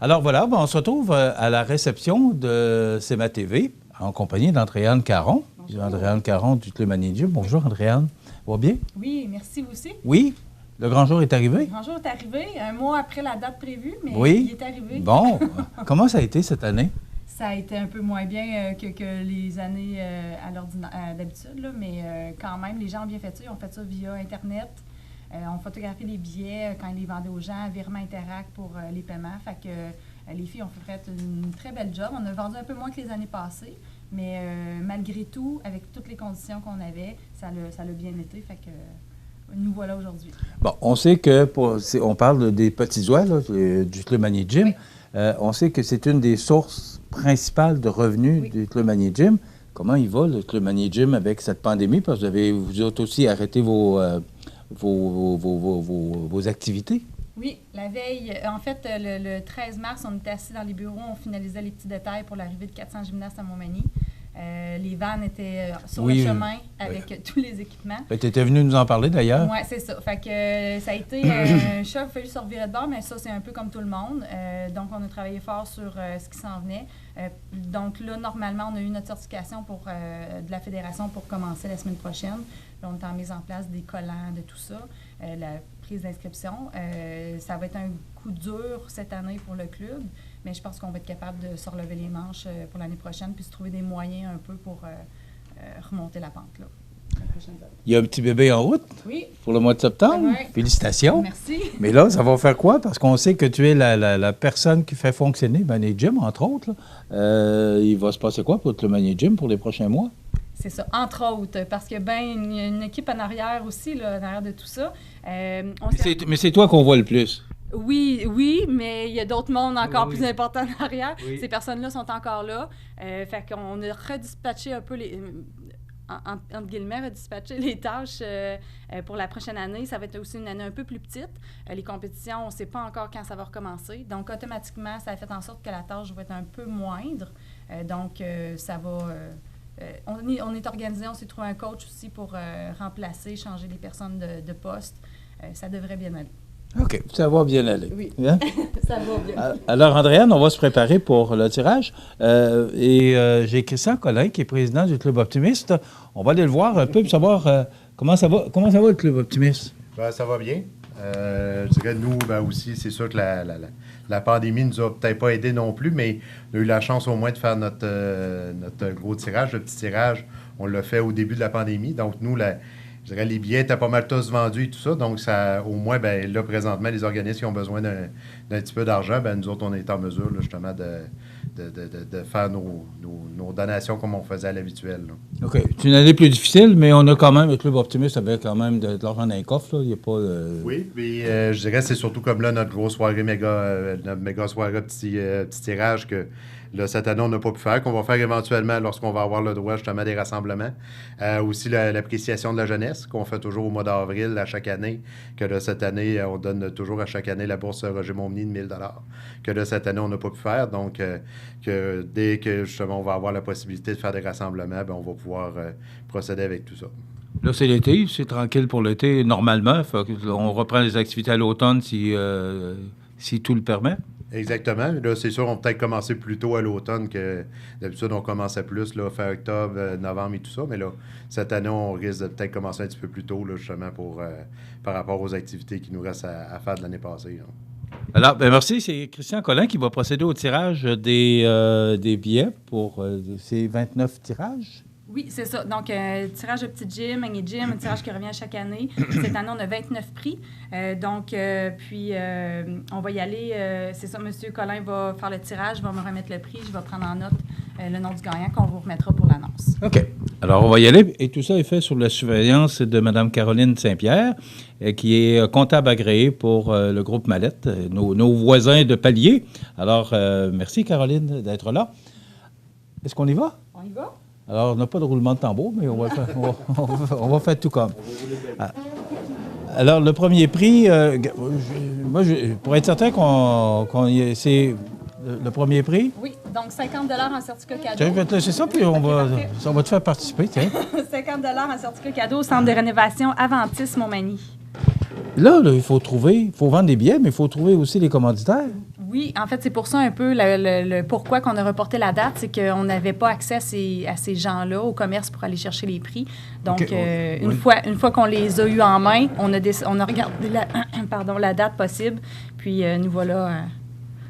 Alors voilà, on se retrouve à la réception de CEMA TV en compagnie d'Andréane Caron. Bonjour. Andréane Caron du Club Magny Gym. Bonjour Andréane. Ça va bien? Oui, merci vous aussi. Oui. Le grand jour est arrivé? Le grand jour est arrivé, un mois après la date prévue, mais oui. il est arrivé. Bon, comment ça a été cette année? Ça a été un peu moins bien que les années d'habitude, mais quand même, les gens ont bien fait ça. Ils ont fait ça via Internet. On photographiait les billets quand ils les vendaient aux gens, virement Interact pour les paiements. Fait que les filles ont fait une très belle job. On a vendu un peu moins que les années passées, mais malgré tout, avec toutes les conditions qu'on avait, ça l'a bien été. Fait que nous voilà aujourd'hui. Bon, on sait que, on parle des petits oies là, du Club Magny Gym. Oui. On sait que c'est une des sources principales de revenus du Club Magny Gym. Comment il va, le Club Magny Gym, avec cette pandémie? Parce que vous avez aussi arrêté vos activités? Oui, la veille, en fait, le 13 mars, on était assis dans les bureaux, on finalisait les petits détails pour l'arrivée de 400 gymnastes à Montmagny. Les vannes étaient sur le chemin avec tous les équipements. Tu étais venu nous en parler d'ailleurs. Oui, c'est ça. Fait que ça a été un choc, il a fallu se revirer de bord, mais ça, c'est un peu comme tout le monde. Donc, on a travaillé fort sur ce qui s'en venait. Donc là, normalement, on a eu notre certification de la fédération pour commencer la semaine prochaine. Là, on est en mise en place des collants, de tout ça, la prise d'inscription. Ça va être un coup dur cette année pour le club, mais je pense qu'on va être capable de se relever les manches pour l'année prochaine puis se trouver des moyens un peu pour remonter la pente, là. Il y a un petit bébé en route pour le mois de septembre. Oui. Félicitations. Merci. Mais là, ça va faire quoi? Parce qu'on sait que tu es la personne qui fait fonctionner Magny Gym, entre autres. Il va se passer quoi pour le Magny Gym pour les prochains mois? C'est ça, entre autres, parce qu'il y a une équipe en arrière aussi, là, en arrière de tout ça. Mais c'est toi qu'on voit le plus. Oui, mais il y a d'autres mondes encore plus importants en arrière. Oui. Ces personnes-là sont encore là. Fait qu'on a redispatché un peu entre guillemets, redispatcher les tâches pour la prochaine année. Ça va être aussi une année un peu plus petite. Les compétitions, on ne sait pas encore quand ça va recommencer. Donc, automatiquement, ça a fait en sorte que la tâche va être un peu moindre. Donc, ça va... on est organisé, on s'est trouvé un coach aussi pour remplacer, changer les personnes de poste. Ça devrait bien aller. OK, ça va bien aller. Oui, hein? Ça va bien. Alors, Andréane, on va se préparer pour le tirage. J'ai Christian Collin, qui est président du Club Optimiste. On va aller le voir un peu pour savoir comment ça va le Club Optimiste. Bien, ça va bien. Je dirais, nous, aussi, c'est sûr que la pandémie ne nous a peut-être pas aidés non plus, mais on a eu la chance au moins de faire notre gros tirage. Le petit tirage, on l'a fait au début de la pandémie. Donc, nous, je dirais, les billets étaient pas mal tous vendus et tout ça. Donc, ça, au moins, là, présentement, les organismes qui ont besoin d'un petit peu d'argent, nous autres, on est en mesure, là, justement, de faire nos donations comme on faisait à l'habituel. Là. OK. C'est une année plus difficile, mais on a quand même, le Club Optimiste avait quand même de l'argent dans les coffres. Là. Il n'y a pas... Oui, puis je dirais, c'est surtout comme là, notre grosse soirée notre méga soirée petit tirage que... Là, cette année, on n'a pas pu faire, qu'on va faire éventuellement lorsqu'on va avoir le droit justement des rassemblements. Aussi l'appréciation de la jeunesse, qu'on fait toujours au mois d'avril à chaque année, que là, cette année, on donne toujours à chaque année la bourse Roger Montmagny de 1 000 $, que là, cette année, on n'a pas pu faire. Donc, que dès que justement, on va avoir la possibilité de faire des rassemblements, on va pouvoir procéder avec tout ça. Là, c'est l'été, c'est tranquille pour l'été, normalement. On reprend les activités à l'automne si tout le permet. Exactement. Là, c'est sûr, on peut peut-être commencer plus tôt à l'automne que d'habitude, on commençait plus, là, fin octobre, novembre et tout ça. Mais là, cette année, on risque de peut-être commencer un petit peu plus tôt, là, justement, par rapport aux activités qui nous restent à faire de l'année passée. Là. Alors, merci. C'est Christian Collin qui va procéder au tirage des billets pour ces 29 tirages. Oui, c'est ça. Donc, tirage de petit gym, Magny Gym, un tirage qui revient chaque année. Cette année, on a 29 prix. Puis, on va y aller. C'est ça, M. Collin va faire le tirage, va me remettre le prix. Je vais prendre en note le nom du gagnant qu'on vous remettra pour l'annonce. OK. Alors, on va y aller. Et tout ça est fait sous la surveillance de Mme Caroline Saint-Pierre, qui est comptable agréée pour le groupe Mallette, nos voisins de palier. Alors, merci, Caroline, d'être là. Est-ce qu'on y va? On y va? Alors, on n'a pas de roulement de tambour, mais on va faire tout comme. Alors, le premier prix, pour être certain c'est le premier prix. Oui, donc 50 $ en certificat cadeau. C'est ça, puis on va te faire participer, tiens. 50 $ en certificat cadeau au centre de rénovation Aventis Montmagny. Là, il faut vendre des billets, mais il faut trouver aussi les commanditaires. Oui, en fait, c'est pour ça un peu le pourquoi qu'on a reporté la date, c'est qu'on n'avait pas accès à ces gens-là au commerce pour aller chercher les prix. Donc, Okay. une fois qu'on les a eus en main, on a regardé la date possible, puis nous voilà.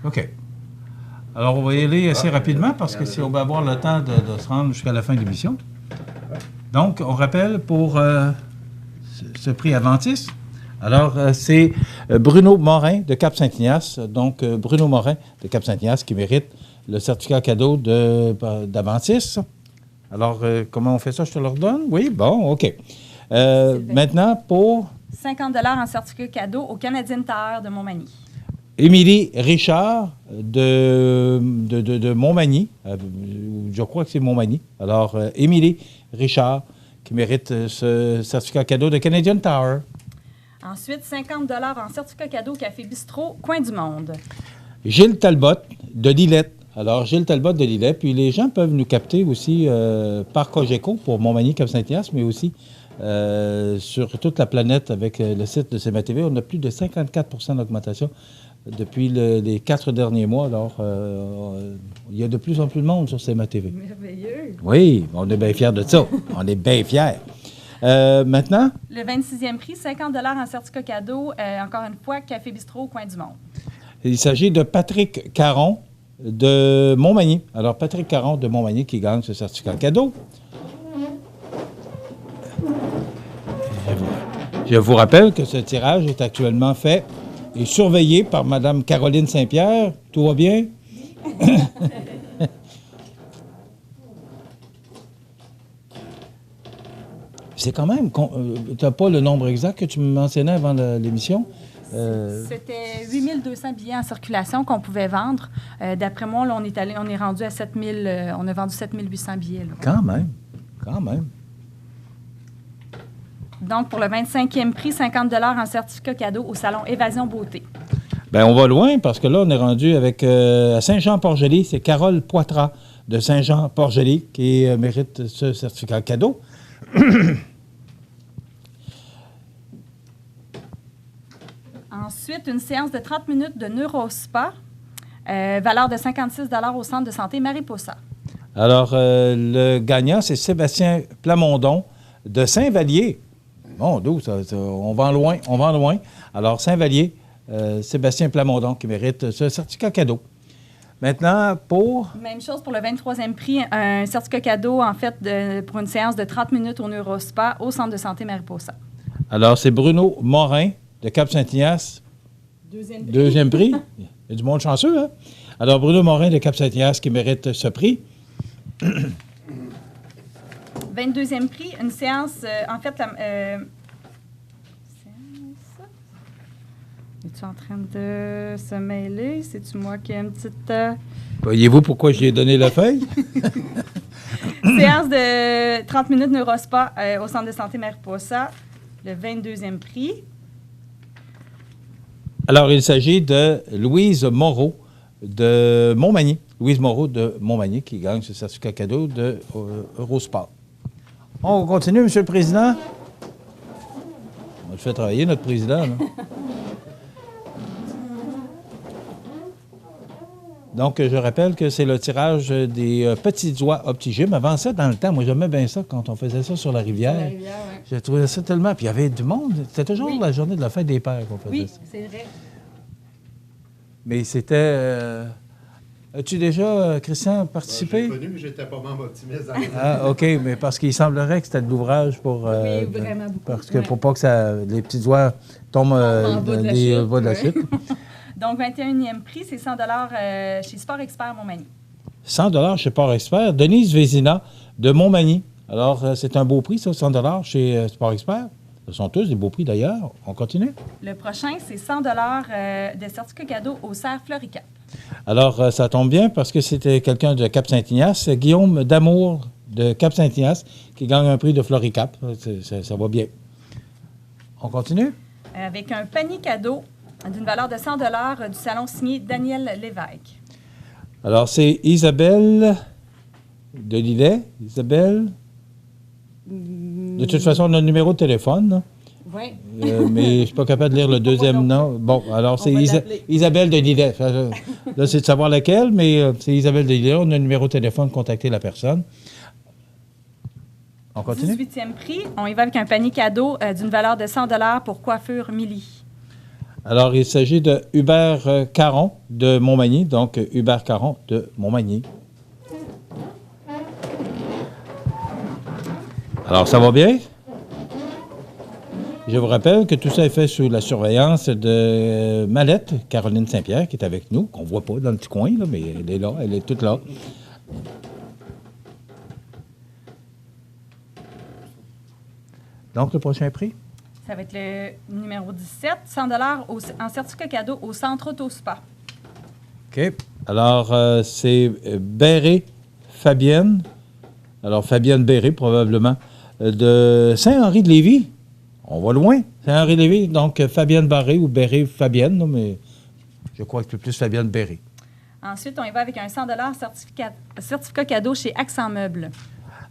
OK. Alors, on va y aller assez rapidement parce que si on va avoir le temps de se rendre jusqu'à la fin de l'émission. Donc, on rappelle pour ce prix Aventis. Alors, c'est Bruno Morin de Cap-Saint-Ignace. Donc, Bruno Morin de Cap-Saint-Ignace qui mérite le certificat cadeau d'Aventis. Alors, comment on fait ça? Je te le redonne? Oui? Bon, OK. Maintenant, pour... 50 $ en certificat cadeau au Canadian Tire de Montmagny. Émilie Richard de Montmagny. Je crois que c'est Montmagny. Alors, Émilie Richard qui mérite ce certificat cadeau de Canadian Tire. Ensuite, 50 $ en certificat cadeau Café Bistrot, Coin du Monde. Gilles Talbot de Lillette. Alors, Gilles Talbot de Lillette. Puis les gens peuvent nous capter aussi par Cogeco pour Montmagny, Cap-Saint-Ignace, mais aussi sur toute la planète avec le site de CMA-TV. On a plus de 54 d'augmentation depuis les 4 derniers mois. Alors, il y a de plus en plus de monde sur CMA-TV. Merveilleux. Oui, on est bien fiers de ça. On est bien fiers. Maintenant? Le 26e prix, 50 $ en certificat cadeau, encore une fois, Café Bistrot, Coin du Monde. Il s'agit de Patrick Caron de Montmagny. Alors, Patrick Caron de Montmagny qui gagne ce certificat cadeau. Je vous rappelle que ce tirage est actuellement fait et surveillé par Mme Caroline Saint-Pierre. Tout va bien? C'est quand même... tu n'as pas le nombre exact que tu me mentionnais avant l'émission? C'était 8200 billets en circulation qu'on pouvait vendre. D'après moi, là, on est rendu à 7000... on a vendu 7800 billets. Là. Quand même. Quand même. Donc, pour le 25e prix, 50 $ en certificat cadeau au salon Évasion Beauté. Bien, on va loin parce que là, on est rendu avec à Saint-Jean-Port-Joli. C'est Carole Poitras de Saint-Jean-Port-Joli qui mérite ce certificat cadeau. Ensuite, une séance de 30 minutes de NeuroSpa, valeur de 56 $ au centre de santé Mariposa. Alors, le gagnant, c'est Sébastien Plamondon de Saint-Vallier. Mon Dieu, on va loin, on va loin. Alors, Saint-Vallier, Sébastien Plamondon qui mérite ce certificat cadeau. Maintenant, pour... Même chose pour le 23e prix, un certificat cadeau, en fait, pour une séance de 30 minutes au NeuroSpa au centre de santé Mariposa. Alors, c'est Bruno Morin de Cap-Saint-Ignace. Deuxième prix. Il y a du monde chanceux, hein? Alors, Bruno Morin de Cap-Saint-Ignace qui mérite ce prix. 22e prix, une séance, en fait, es-tu en train de se mêler? C'est-tu moi qui ai une petite... Voyez-vous pourquoi je lui ai donné la feuille? Séance de 30 minutes NeuroSpa au centre de santé Mariposa, le 22e prix. Alors, il s'agit de Louise Moreau de Montmagny. Louise Moreau de Montmagny qui gagne ce certificat cadeau de Eurosport. On continue, M. le Président. On le fait travailler, notre président. Là. Donc, je rappelle que c'est le tirage des petits oies Optigym. Avant ça, dans le temps, moi, j'aimais bien ça quand on faisait ça sur la rivière. Sur la rivière, oui. J'ai trouvé ça tellement... Puis il y avait du monde. C'était toujours la journée de la fête des pères qu'on faisait ça. Oui, c'est vrai. Mais c'était... As-tu déjà, Christian, participé? J'ai connu, mais je n'étais pas membre optimiste. Ah, OK, mais parce qu'il semblerait que c'était de l'ouvrage pour... oui, vraiment beaucoup. Parce que pour pas que les petits doigts tombent dans les bas de la chute. Donc, 21e prix, c'est 100 $ chez Sport Expert Montmagny. 100 $ chez Sport Expert. Denise Vézina de Montmagny. Alors, c'est un beau prix, ça, 100 $ chez Sport Expert. Ce sont tous des beaux prix, d'ailleurs. On continue? Le prochain, c'est 100 $ de certificat cadeau au Cerf Floricap. Alors, ça tombe bien parce que c'était quelqu'un de Cap-Saint-Ignace, Guillaume Damour de Cap-Saint-Ignace, qui gagne un prix de Floricap. Ça va bien. On continue? Avec un panier cadeau d'une valeur de 100 $ du salon signé Daniel Lévesque. Alors, c'est Isabelle de Lillet. Isabelle? De toute façon, on a le numéro de téléphone. Là. Oui. Mais je ne suis pas capable de lire le deuxième nom. Bon, alors c'est Isabelle Delisle. Là, c'est de savoir laquelle, mais c'est Isabelle Delisle. On a un numéro de téléphone, contacter la personne. On continue? 18e prix, on y va avec un panier cadeau d'une valeur de 100 $ pour Coiffure Milly. Alors, il s'agit de Hubert Caron de Montmagny. Donc, Hubert Caron de Montmagny. Alors, ça va bien? Je vous rappelle que tout ça est fait sous la surveillance de Mallette, Caroline Saint-Pierre, qui est avec nous, qu'on ne voit pas dans le petit coin, là, mais elle est là, elle est toute là. Donc, le prochain prix? Ça va être le numéro 17, 100 $ en certificat cadeau au Centre Autospa. OK. Alors, c'est Béré Fabienne. Alors, Fabienne Béré, probablement, de Saint-Henri-de-Lévis. On va loin, Saint-Henri-de-Lévis. Donc, Fabienne Barré ou Béré Fabienne, mais je crois que c'est plus Fabienne Béré. Ensuite, on y va avec un 100 $ certificat cadeau chez Accent Meubles.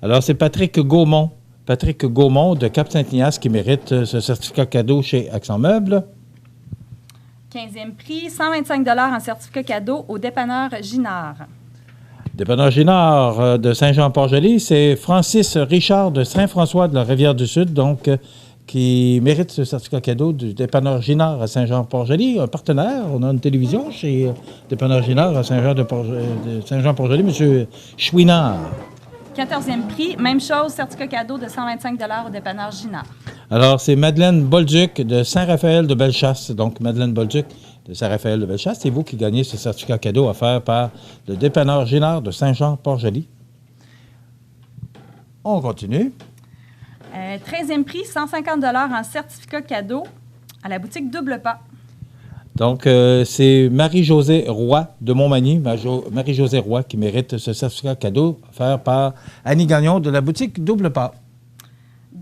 Alors, c'est Patrick Gaumont. Patrick Gaumont de Cap-Saint-Ignace qui mérite ce certificat cadeau chez Accent Meubles. 15e prix, 125 $ en certificat cadeau au dépanneur Ginard. Dépanneur Ginard de Saint-Jean-Port-Joli, c'est Francis Richard de Saint-François de la Rivière-du-Sud, donc qui mérite ce certificat cadeau du dépanneur Ginard à Saint-Jean-Port-Joli, un partenaire. On a une télévision chez dépanneur Ginard à Saint-Jean-Port-Joli, M. Chouinard. 14e prix, même chose, certificat cadeau de 125 $ au dépanneur Ginard. Alors, c'est Madeleine Bolduc de Saint-Raphaël de Bellechasse. Donc, Madeleine Bolduc de Saint-Raphaël de Bellechasse, c'est vous qui gagnez ce certificat cadeau offert par le dépanneur Ginard de Saint-Jean-Port-Joli. On continue. 13e prix, 150 $ en certificat cadeau à la boutique Double Pas. Donc, c'est Marie-Josée Roy de Montmagny, Marie-Josée Roy, qui mérite ce certificat cadeau offert par Annie Gagnon de la boutique Double Pas.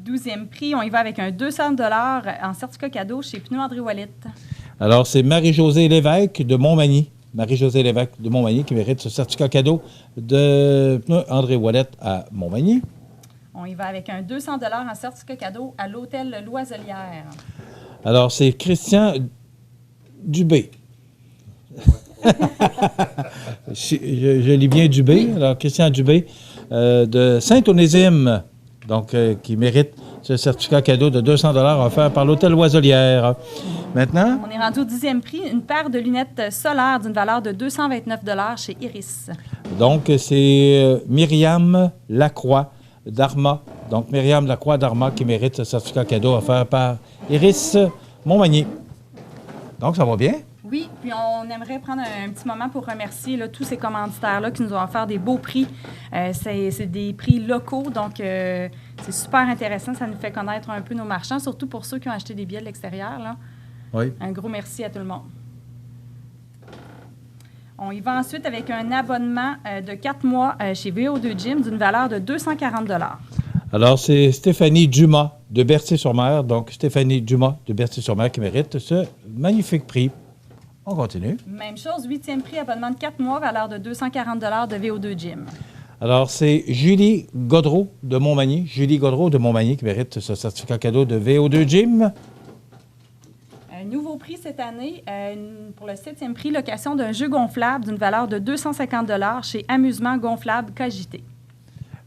12e prix, on y va avec un 200 $ en certificat cadeau chez Pneus André Wallet. Alors, c'est Marie-Josée Lévesque de Montmagny. Marie-Josée Lévesque de Montmagny qui mérite ce certificat cadeau de Pneus André Wallet à Montmagny. On y va avec un 200 $ en certificat cadeau à l'hôtel Loiselière. Alors, c'est Christian Dubé. je lis bien Dubé. Alors, Christian Dubé de Saint-Onésime, donc qui mérite ce certificat cadeau de 200 $ offert par l'hôtel Loiselière. Maintenant? On est rendu au 10e prix, une paire de lunettes solaires d'une valeur de 229 $ chez Iris. Donc, c'est Myriam Lacroix d'Arma. Donc, Myriam Lacroix d'Arma qui mérite ce certificat cadeau offert par Iris Montmagny. Donc, ça va bien? Oui, puis on aimerait prendre un petit moment pour remercier là, tous ces commanditaires-là qui nous ont offert des beaux prix. C'est des prix locaux, donc c'est super intéressant. Ça nous fait connaître un peu nos marchands, surtout pour ceux qui ont acheté des billets de l'extérieur. Là. Oui. Un gros merci à tout le monde. On y va ensuite avec un abonnement de 4 mois chez VO2 Gym d'une valeur de 240 $. Alors, c'est Stéphanie Dumas de Berthier-sur-Mer. Donc, Stéphanie Dumas de Berthier-sur-Mer qui mérite ce magnifique prix. On continue. Même chose, 8e prix, abonnement de 4 mois, valeur de 240 $ de VO2 Gym. Alors, c'est Julie Gaudreau de Montmagny. Julie Gaudreau de Montmagny qui mérite ce certificat cadeau de VO2 Gym. Un nouveau prix cette année, pour le 7e prix, location d'un jeu gonflable d'une valeur de 250 $ chez Amusement Gonflable Cogité.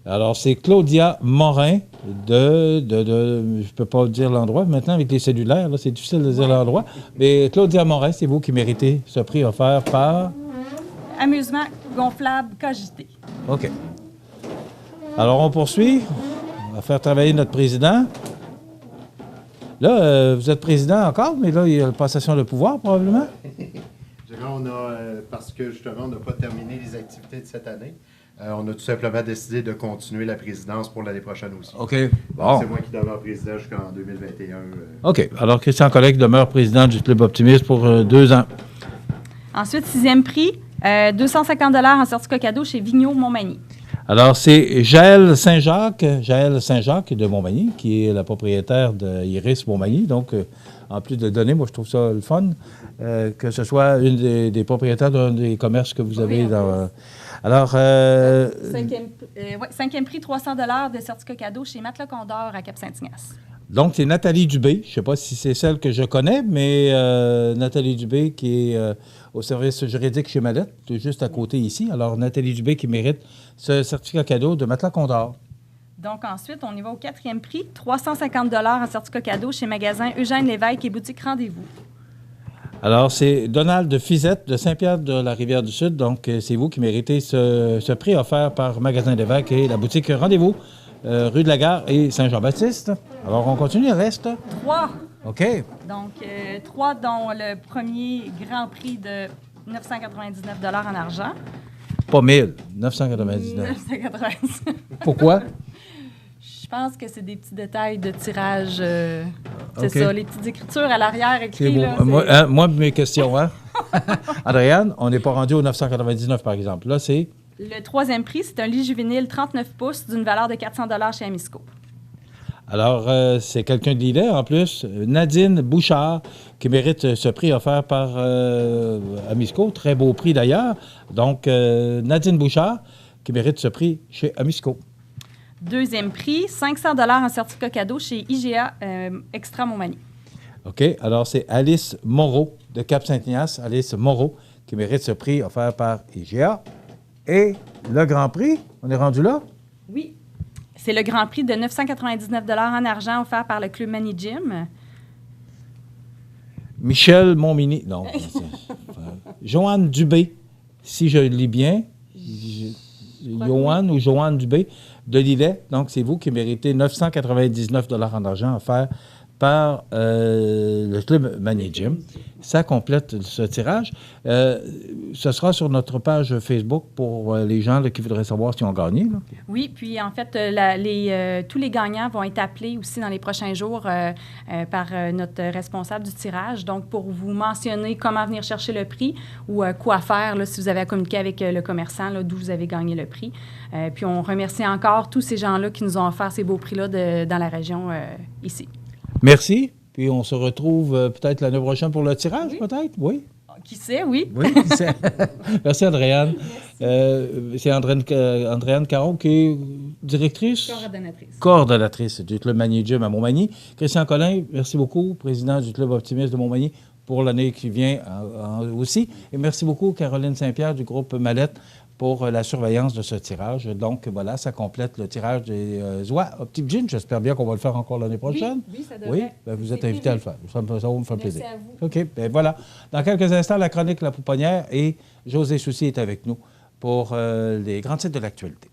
Alors, c'est Claudia Morin je ne peux pas dire l'endroit. Maintenant, avec les cellulaires, là, c'est difficile de dire l'endroit. Mais Claudia Morin, c'est vous qui méritez ce prix offert par... Amusement Gonflable Cogité. OK. Alors, on poursuit. On va faire travailler notre président. Là, vous êtes président encore, mais là, il y a la passation de pouvoir, probablement. Parce que, justement, on n'a pas terminé les activités de cette année. On a tout simplement décidé de continuer la présidence pour l'année prochaine aussi. OK. Bon. C'est moi qui demeure président jusqu'en 2021. OK. Alors, Christian Collègue demeure président du Club Optimiste pour 2 ans. Ensuite, 6e prix, 250 $ en certificat cadeau chez Vigneault Montmagny. Alors, c'est Jaël Saint-Jacques de Montmagny, qui est la propriétaire de Iris Montmagny. Donc, en plus de donner, moi, je trouve ça le fun, que ce soit une des propriétaires d'un des commerces que vous avez dans... Alors... 5e prix, 300 $ de certificat cadeau chez Matelas Condor à Cap-Saint-Ignace. Donc, c'est Nathalie Dubé. Je ne sais pas si c'est celle que je connais, mais Nathalie Dubé qui est au service juridique chez Mallette, juste à côté ici. Alors, Nathalie Dubé qui mérite ce certificat cadeau de Matelas Condor. Donc, ensuite, on y va au 4e prix, 350 en certificat cadeau chez Magasin Eugène Lévesque et Boutique Rendez-vous. Alors, c'est Donald Fizette de Saint-Pierre-de-la-Rivière-du-Sud. Donc, c'est vous qui méritez ce prix offert par Magasin Lévesque et la boutique Rendez-vous, rue de la Gare et Saint-Jean-Baptiste. Alors, on continue, il reste 3. OK. Donc, 3 dont le premier grand prix de 999 en argent. Pas 1000, 999. 999. Pourquoi? Je pense que c'est des petits détails de tirage. C'est OK. ça, les petites écritures à l'arrière écrites. Beau. Là, Moi, mes questions, hein? Adrienne, on n'est pas rendu au 999, par exemple. Là, c'est... Le 3e prix, c'est un lit juvénile 39 pouces d'une valeur de 400 chez Amisco. Alors, c'est quelqu'un de l'idée, en plus. Nadine Bouchard, qui mérite ce prix offert par Amisco. Très beau prix, d'ailleurs. Donc, Nadine Bouchard, qui mérite ce prix chez Amisco. 2e prix, 500 en certificat cadeau chez IGA Extra Montmagny. OK. Alors, c'est Alice Moreau de Cap-Saint-Ignace. Alice Moreau, qui mérite ce prix offert par IGA. Et le Grand Prix, on est rendu là? Oui. C'est le Grand Prix de 999 en argent offert par le Club Mani Gym. Michel Montmini. Non. Joanne Dubé, si je le lis bien. Joanne ou Joanne Dubé de Lillet. Donc, c'est vous qui méritez 999 en argent offert par le Club Mani Gym. Ça complète ce tirage. Ce sera sur notre page Facebook pour les gens là, qui voudraient savoir s'ils ont gagné. Là. Oui, puis en fait, tous les gagnants vont être appelés aussi dans les prochains jours par notre responsable du tirage. Donc, pour vous mentionner comment venir chercher le prix ou quoi faire là, si vous avez à communiquer avec le commerçant d'où vous avez gagné le prix. Puis, on remercie encore tous ces gens-là qui nous ont offert ces beaux prix-là dans la région ici. Merci. Puis on se retrouve peut-être l'année prochaine pour le tirage, peut-être? Oui. Qui sait, oui. Oui, qui sait. Merci, Andréane. C'est Andréane Caron qui est directrice? Coordonnatrice du Club Mani Gym à Montmagny. Christian Collin, merci beaucoup, président du Club Optimiste de Montmagny pour l'année qui vient aussi. Et merci beaucoup, Caroline Saint-Pierre du groupe Mallette pour la surveillance de ce tirage. Donc, voilà, ça complète le tirage des oies Optimist. J'espère bien qu'on va le faire encore l'année prochaine. Oui, ça devrait. Oui, bien, vous êtes invité à le faire. Ça va me faire plaisir. Merci à vous. OK, bien voilà. Dans quelques instants, la chronique La Pouponnière et José Soucy est avec nous pour les grands titres de l'actualité.